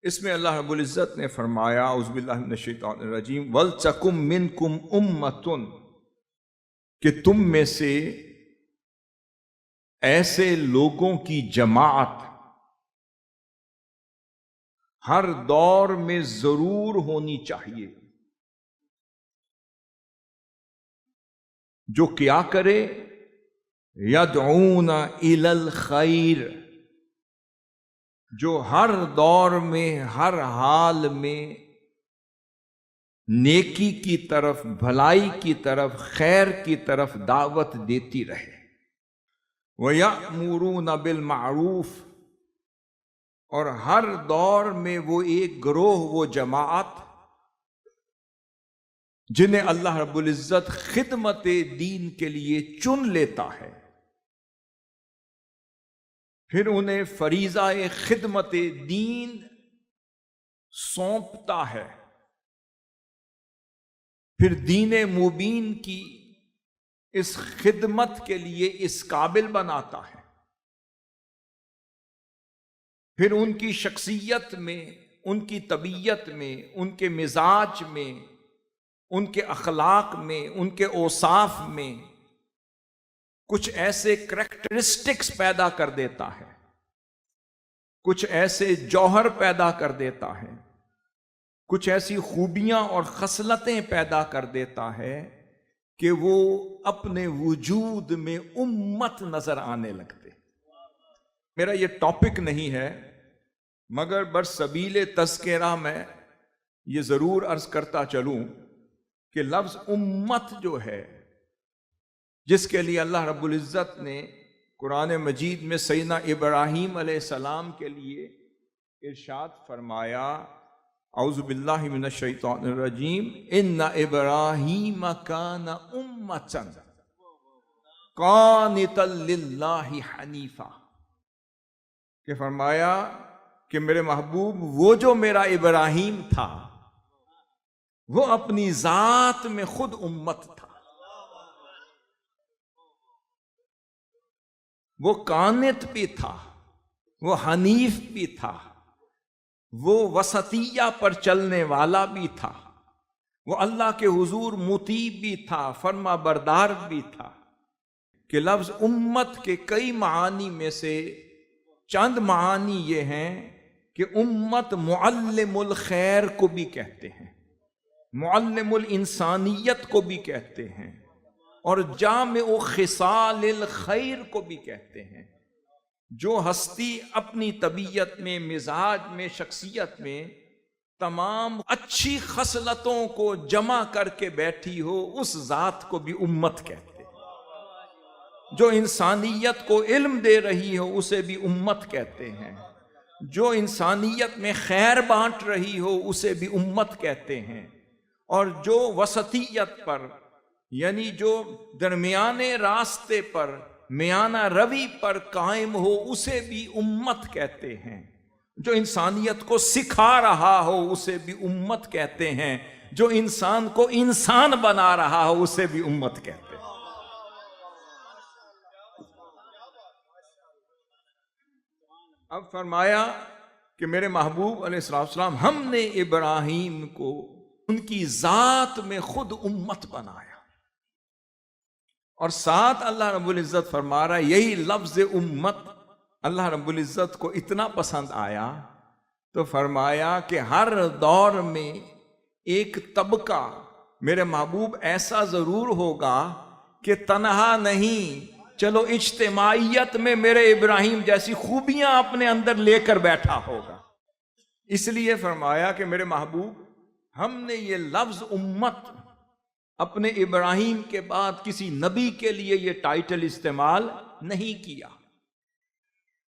اس میں اللہ رب العزت نے فرمایا اعوذ باللہ من الشیطان الرجیم وَلْتَكُمْ مِنْكُمْ أُمَّةٌ کہ تم میں سے ایسے لوگوں کی جماعت ہر دور میں ضرور ہونی چاہیے جو کیا کرے یدعون الی الخیر، جو ہر دور میں ہر حال میں نیکی کی طرف، بھلائی کی طرف، خیر کی طرف دعوت دیتی رہے۔ وَيَأْمُرُونَ بِالْمَعْرُوفِ، اور ہر دور میں وہ ایک گروہ، وہ جماعت جنہیں اللہ رب العزت خدمت دین کے لیے چن لیتا ہے، پھر انہیں فریضہ خدمت دین سونپتا ہے، پھر دین مبین کی اس خدمت کے لیے اس قابل بناتا ہے، پھر ان کی شخصیت میں، ان کی طبیعت میں، ان کے مزاج میں، ان کے اخلاق میں، ان کے اوصاف میں کچھ ایسے کریکٹرسٹکس پیدا کر دیتا ہے، کچھ ایسے جوہر پیدا کر دیتا ہے، کچھ ایسی خوبیاں اور خصلتیں پیدا کر دیتا ہے کہ وہ اپنے وجود میں امت نظر آنے لگتے۔ میرا یہ ٹاپک نہیں ہے، مگر برسبیل تذکرہ میں یہ ضرور عرض کرتا چلوں کہ لفظ امت جو ہے، جس کے لیے اللہ رب العزت نے قرآن مجید میں سیدنا ابراہیم علیہ السلام کے لیے ارشاد فرمایا اعوذ باللہ من الشیطان الرجیم ان ابراہیم کان امۃ قانتا للہ حنیفا، کہ فرمایا کہ میرے محبوب وہ جو میرا ابراہیم تھا وہ اپنی ذات میں خود امت تھا، وہ قانت بھی تھا، وہ حنیف بھی تھا، وہ وسطیہ پر چلنے والا بھی تھا، وہ اللہ کے حضور مطیع بھی تھا، فرما بردار بھی تھا۔ کہ لفظ امت کے کئی معانی میں سے چند معانی یہ ہیں کہ امت معلم الخیر کو بھی کہتے ہیں، معلم الانسانیت کو بھی کہتے ہیں، اور جامع خصال الخیر کو بھی کہتے ہیں۔ جو ہستی اپنی طبیعت میں، مزاج میں، شخصیت میں تمام اچھی خصلتوں کو جمع کر کے بیٹھی ہو، اس ذات کو بھی امت کہتے ہیں۔ جو انسانیت کو علم دے رہی ہو اسے بھی امت کہتے ہیں، جو انسانیت میں خیر بانٹ رہی ہو اسے بھی امت کہتے ہیں، اور جو وسطیت پر یعنی جو درمیانے راستے پر میانہ روی پر قائم ہو اسے بھی امت کہتے ہیں، جو انسانیت کو سکھا رہا ہو اسے بھی امت کہتے ہیں، جو انسان کو انسان بنا رہا ہو اسے بھی امت کہتے ہیں۔ اب فرمایا کہ میرے محبوب علیہ السلام ہم نے ابراہیم کو ان کی ذات میں خود امت بنایا، اور ساتھ اللہ رب العزت فرما رہا ہے یہی لفظ امت اللہ رب العزت کو اتنا پسند آیا تو فرمایا کہ ہر دور میں ایک طبقہ میرے محبوب ایسا ضرور ہوگا کہ تنہا نہیں، چلو اجتماعیت میں میرے ابراہیم جیسی خوبیاں اپنے اندر لے کر بیٹھا ہوگا۔ اس لیے فرمایا کہ میرے محبوب ہم نے یہ لفظ امت اپنے ابراہیم کے بعد کسی نبی کے لیے یہ ٹائٹل استعمال نہیں کیا۔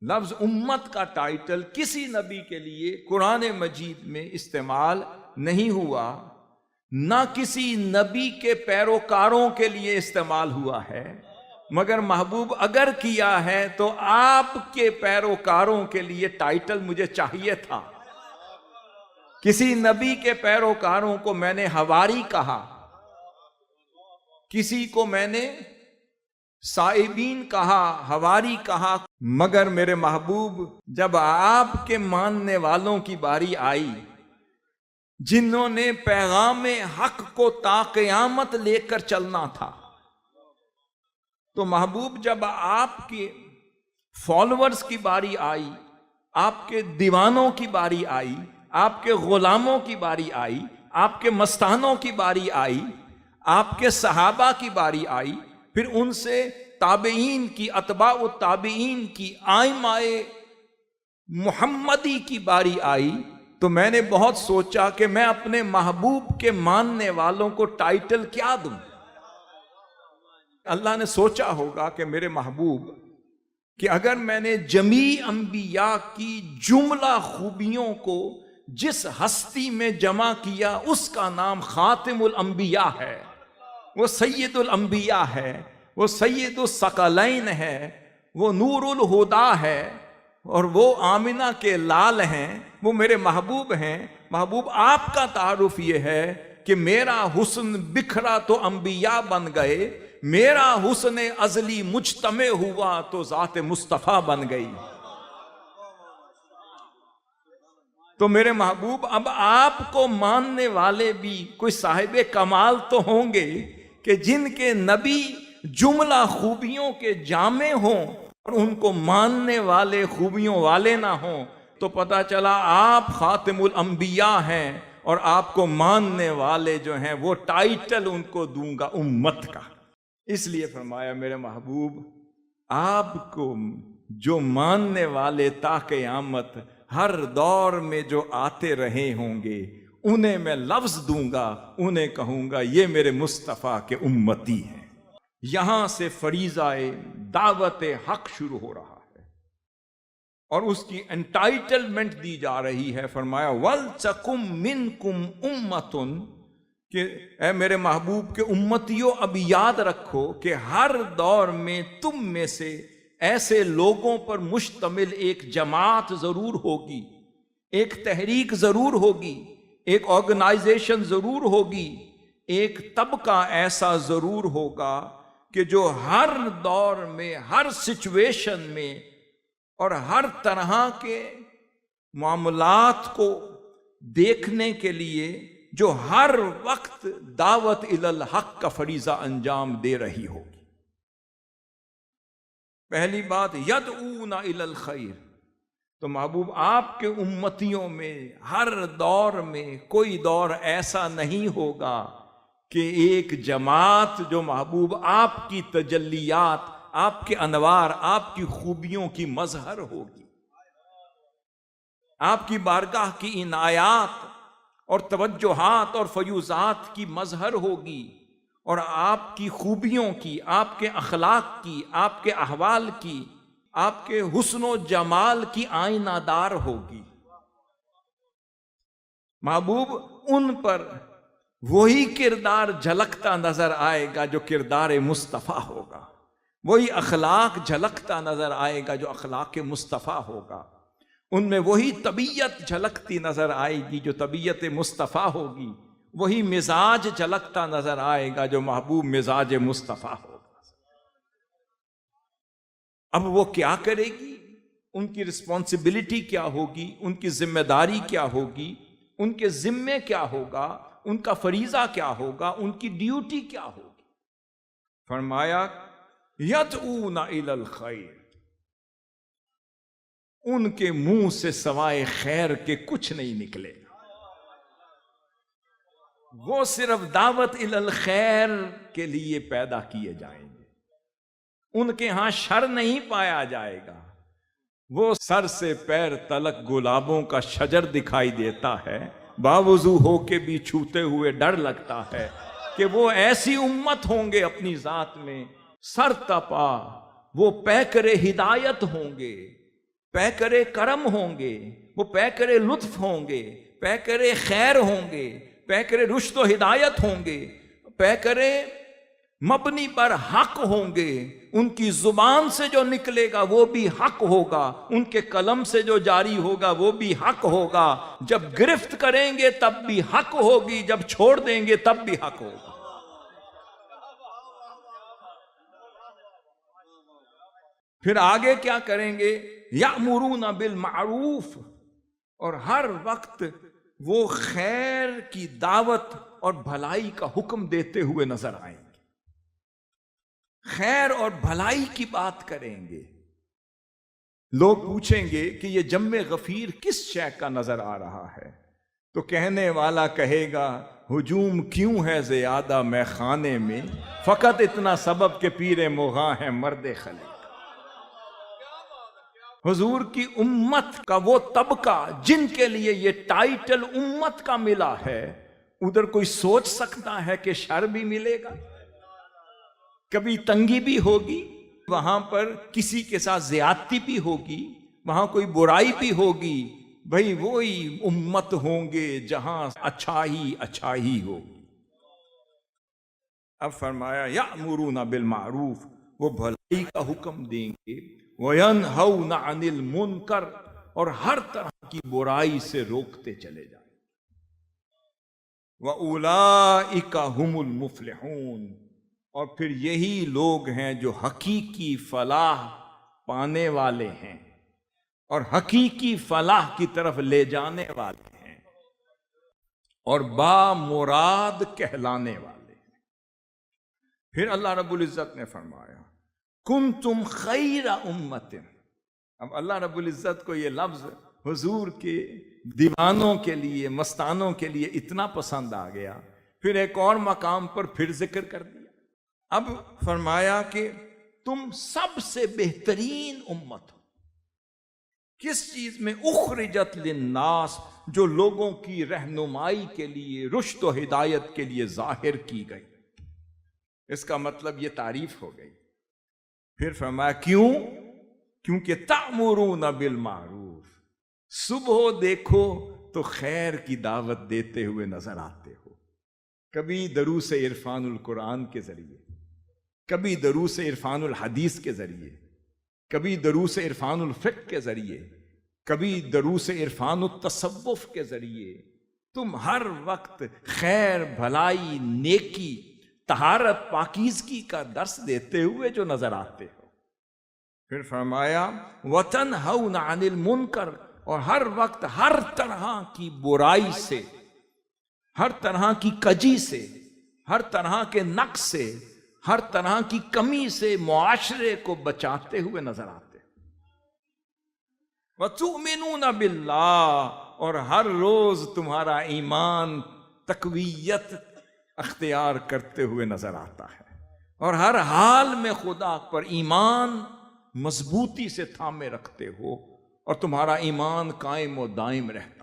لفظ امت کا ٹائٹل کسی نبی کے لیے قرآن مجید میں استعمال نہیں ہوا، نہ کسی نبی کے پیروکاروں کے لیے استعمال ہوا ہے، مگر محبوب اگر کیا ہے تو آپ کے پیروکاروں کے لیے ٹائٹل مجھے چاہیے تھا۔ کسی نبی کے پیروکاروں کو میں نے حواری کہا، کسی کو میں نے سائبین کہا، حواری کہا، مگر میرے محبوب جب آپ کے ماننے والوں کی باری آئی، جنہوں نے پیغام حق کو تا قیامت لے کر چلنا تھا، تو محبوب جب آپ کے فالوورز کی باری آئی، آپ کے دیوانوں کی باری آئی، آپ کے غلاموں کی باری آئی، آپ کے مستانوں کی باری آئی، آپ کے صحابہ کی باری آئی، پھر ان سے تابعین کی، اتباع التابعین کی، آئمہ محمدی کی باری آئی، تو میں نے بہت سوچا کہ میں اپنے محبوب کے ماننے والوں کو ٹائٹل کیا دوں۔ اللہ نے سوچا ہوگا کہ میرے محبوب کہ اگر میں نے جمیع انبیاء کی جملہ خوبیوں کو جس ہستی میں جمع کیا، اس کا نام خاتم الانبیاء ہے، وہ سید الانبیاء ہے، وہ سید الثقلین ہے، وہ نور الہدا ہے، اور وہ آمنہ کے لال ہیں، وہ میرے محبوب ہیں۔ محبوب آپ کا تعارف یہ ہے کہ میرا حسن بکھرا تو انبیاء بن گئے، میرا حسن ازلی مجتمع ہوا تو ذات مصطفیٰ بن گئی۔ تو میرے محبوب اب آپ کو ماننے والے بھی کوئی صاحب کمال تو ہوں گے کہ جن کے نبی جملہ خوبیوں کے جامع ہوں اور ان کو ماننے والے خوبیوں والے نہ ہوں، تو پتہ چلا آپ خاتم الانبیاء ہیں، اور آپ کو ماننے والے جو ہیں وہ ٹائٹل ان کو دوں گا امت کا۔ اس لیے فرمایا میرے محبوب آپ کو جو ماننے والے تا قیامت ہر دور میں جو آتے رہے ہوں گے، انہیں میں لفظ دوں گا، انہیں کہوں گا یہ میرے مصطفیٰ کے امتی ہیں۔ یہاں سے فریضہ دعوت حق شروع ہو رہا ہے اور اس کی انٹائٹلمنٹ دی جا رہی ہے۔ فرمایا وَلْتَكُمْ مِنْكُمْ أُمَّةٌ، کہ اے میرے محبوب کے امتیوں اب یاد رکھو کہ ہر دور میں تم میں سے ایسے لوگوں پر مشتمل ایک جماعت ضرور ہوگی، ایک تحریک ضرور ہوگی، ایک آرگنائزیشن ضرور ہوگی، ایک طبقہ ایسا ضرور ہوگا کہ جو ہر دور میں، ہر سچویشن میں اور ہر طرح کے معاملات کو دیکھنے کے لیے جو ہر وقت دعوت الی الحق کا فریضہ انجام دے رہی ہوگی۔ پہلی بات یدعون الی الخیر، تو محبوب آپ کے امتیوں میں ہر دور میں کوئی دور ایسا نہیں ہوگا کہ ایک جماعت جو محبوب آپ کی تجلیات، آپ کے انوار، آپ کی خوبیوں کی مظہر ہوگی، آپ کی بارگاہ کی عنایات اور توجہات اور فیوزات کی مظہر ہوگی، اور آپ کی خوبیوں کی، آپ کے اخلاق کی، آپ کے احوال کی، آپ کے حسن و جمال کی آئینہ دار ہوگی۔ محبوب ان پر وہی کردار جھلکتا نظر آئے گا جو کردار مصطفیٰ ہوگا، وہی اخلاق جھلکتا نظر آئے گا جو اخلاق مصطفیٰ ہوگا، ان میں وہی طبیعت جھلکتی نظر آئے گی جو طبیعت مصطفیٰ ہوگی، وہی مزاج جھلکتا نظر آئے گا جو محبوب مزاج مصطفیٰ ہوگا۔ اب وہ کیا کرے گی، ان کی رسپانسبلٹی کیا ہوگی، ان کی ذمہ داری کیا ہوگی، ان کے ذمے کیا ہوگا، ان کا فریضہ کیا ہوگا، ان کی ڈیوٹی کیا ہوگی۔ فرمایا یدعون الی الخیر، ان کے منہ سے سوائے خیر کے کچھ نہیں نکلے، وہ صرف دعوت الی الخیر کے لیے پیدا کیے جائیں گے، ان کے ہاں شر نہیں پایا جائے گا۔ وہ سر سے پیر تلک گلابوں کا شجر دکھائی دیتا ہے، باوضو ہو کے بھی چھوتے ہوئے ڈر لگتا ہے کہ وہ ایسی امت ہوں گے اپنی ذات میں سر تپا، وہ پیکر ہدایت ہوں گے، پیکر کرم ہوں گے، وہ پیکر لطف ہوں گے، پیکر خیر ہوں گے، پیکر رشد و ہدایت ہوں گے، پیکر مبنی پر حق ہوں گے۔ ان کی زبان سے جو نکلے گا وہ بھی حق ہوگا، ان کے قلم سے جو جاری ہوگا وہ بھی حق ہوگا۔ جب گرفت کریں گے تب بھی حق ہوگی، جب چھوڑ دیں گے تب بھی حق ہوگا۔ پھر آگے کیا کریں گے؟ یأمرون بالمعروف، اور ہر وقت وہ خیر کی دعوت اور بھلائی کا حکم دیتے ہوئے نظر آئیں گے، خیر اور بھلائی کی بات کریں گے۔ لوگ پوچھیں گے کہ یہ جم غفیر کس شے کا نظر آ رہا ہے؟ تو کہنے والا کہے گا ہجوم کیوں ہے زیادہ میں خانے میں، فقط اتنا سبب کہ پیر مغاں ہے مرد خلیق۔ حضور کی امت کا وہ طبقہ جن کے لیے یہ ٹائٹل امت کا ملا ہے، ادھر کوئی سوچ سکتا ہے کہ شر بھی ملے گا؟ کبھی تنگی بھی ہوگی، وہاں پر کسی کے ساتھ زیادتی بھی ہوگی، وہاں کوئی برائی بھی ہوگی، بھئی وہی امت ہوں گے جہاں اچھائی ہوگی۔ اب فرمایا یأمرون بالمعروف، وہ بھلائی کا حکم دیں گے، وَيَنْهَوْنَ عَنِ الْمُنْكَرِ، اور ہر طرح کی برائی سے روکتے چلے جائیں۔ وَأُولَئِكَ هُمُ الْمُفْلِحُونَ، اور پھر یہی لوگ ہیں جو حقیقی فلاح پانے والے ہیں اور حقیقی فلاح کی طرف لے جانے والے ہیں اور بامراد کہلانے والے ہیں۔ پھر اللہ رب العزت نے فرمایا کنتم خیر امت، اب اللہ رب العزت کو یہ لفظ حضور کے دیوانوں کے لیے، مستانوں کے لیے اتنا پسند آ گیا، پھر ایک اور مقام پر پھر ذکر کر دیا۔ اب فرمایا کہ تم سب سے بہترین امت ہو۔ کس چیز میں؟ اخرجت للناس، جو لوگوں کی رہنمائی کے لیے، رشد و ہدایت کے لیے ظاہر کی گئی۔ اس کا مطلب یہ تعریف ہو گئی۔ پھر فرمایا کیوں؟ کیونکہ تأمرون بالمعروف، صبح دیکھو تو خیر کی دعوت دیتے ہوئے نظر آتے ہو، کبھی دروس عرفان القرآن کے ذریعے، کبھی دروس عرفان الحدیث کے ذریعے، کبھی دروس عرفان الفقہ کے ذریعے، کبھی دروس عرفان التصوف کے ذریعے، تم ہر وقت خیر، بھلائی، نیکی، طہارت، پاکیزگی کا درس دیتے ہوئے جو نظر آتے ہو۔ پھر فرمایا وَتَنْهَوْنَ عَنِ الْمُنْكَرِ، اور ہر وقت ہر طرح کی برائی سے، ہر طرح کی کجی سے، ہر طرح کے نقص سے، ہر طرح کی کمی سے معاشرے کو بچاتے ہوئے نظر آتے ہیں۔ وَتُؤْمِنُونَ بِاللَّهِ، اور ہر روز تمہارا ایمان تقویت اختیار کرتے ہوئے نظر آتا ہے، اور ہر حال میں خدا پر ایمان مضبوطی سے تھامے رکھتے ہو، اور تمہارا ایمان قائم و دائم رہتا